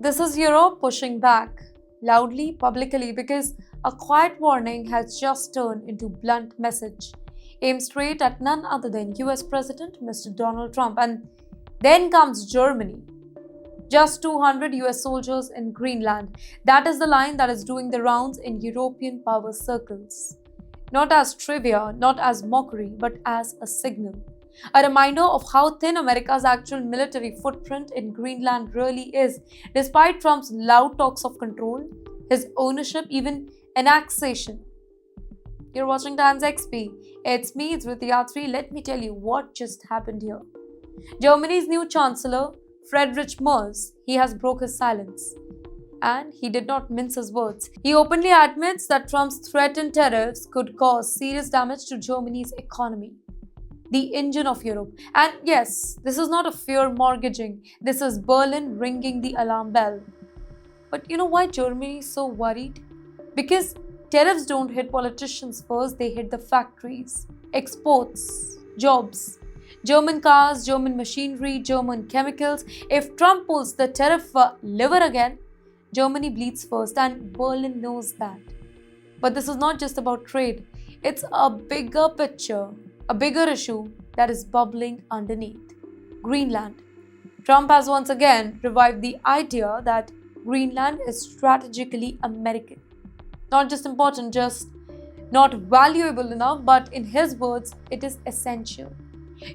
This is Europe pushing back loudly, publicly, because a quiet warning has just turned into blunt message, aimed straight at none other than US President Mr. Donald Trump. And then comes Germany. Just 200 US soldiers in Greenland. That is the line that is doing the rounds in European power circles. Not as trivia, not as mockery, but as a signal. A reminder of how thin America's actual military footprint in Greenland really is, despite Trump's loud talks of control, his ownership, even annexation. You're watching Times XP. It's me, it's Riti Yatri. Let me tell you what just happened here. Germany's new Chancellor, Friedrich Merz, he has broke his silence. And he did not mince his words. He openly admits that Trump's threatened tariffs could cause serious damage to Germany's economy, the engine of Europe. And yes, this is not a fear mortgaging, this is Berlin ringing the alarm bell. But you know why Germany is so worried? Because tariffs don't hit politicians first, they hit the factories, exports, jobs. German cars, German machinery, German chemicals. If Trump pulls the tariff lever again, Germany bleeds first, and Berlin knows that. But this is not just about trade, it's a bigger picture, a bigger issue that is bubbling underneath. Greenland. Trump has once again revived the idea that Greenland is strategically American. Not just important, just not valuable enough, but in his words, it is essential.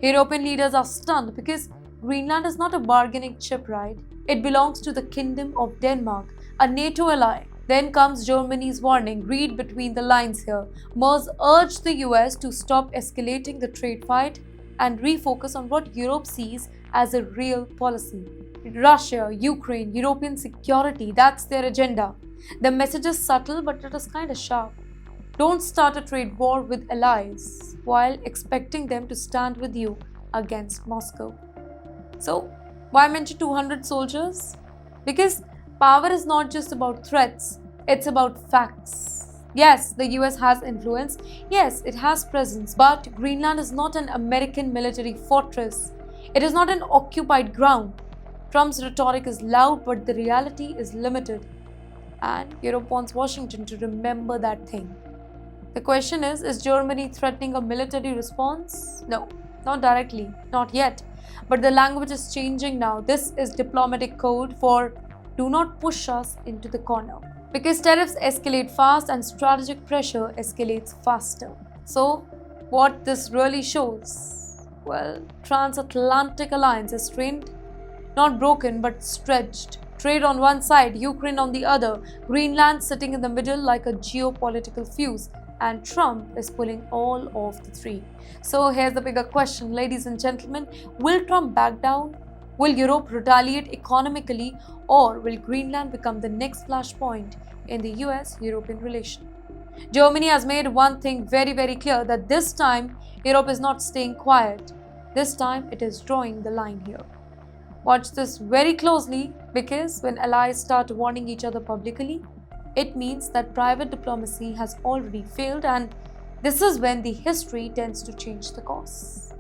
European leaders are stunned because Greenland is not a bargaining chip, right? It belongs to the Kingdom of Denmark, a NATO ally. Then comes Germany's warning. Read between the lines here. Merz urged the US to stop escalating the trade fight and refocus on what Europe sees as a real policy. Russia, Ukraine, European security, that's their agenda. The message is subtle, but it is kind of sharp. Don't start a trade war with allies while expecting them to stand with you against Moscow. So, why mention 200 soldiers? Because power is not just about threats, it's about facts. Yes, the US has influence, yes, it has presence, but Greenland is not an American military fortress. It is not an occupied ground. Trump's rhetoric is loud, but the reality is limited. And Europe wants Washington to remember that thing. The question is Germany threatening a military response? No, not directly, not yet. But the language is changing now. This is diplomatic code for do not push us into the corner. Because tariffs escalate fast and strategic pressure escalates faster. So, what this really shows? Well, transatlantic alliance is strained, not broken but stretched. Trade on one side, Ukraine on the other, Greenland sitting in the middle like a geopolitical fuse. And Trump is pulling all of the three. So here's the bigger question, ladies and gentlemen. Will Trump back down? Will Europe retaliate economically? Or will Greenland become the next flashpoint in the US-European relation? Germany has made one thing very, very clear, that this time Europe is not staying quiet. This time it is drawing the line here. Watch this very closely, because when allies start warning each other publicly, it means that private diplomacy has already failed, and this is when the history tends to change the course.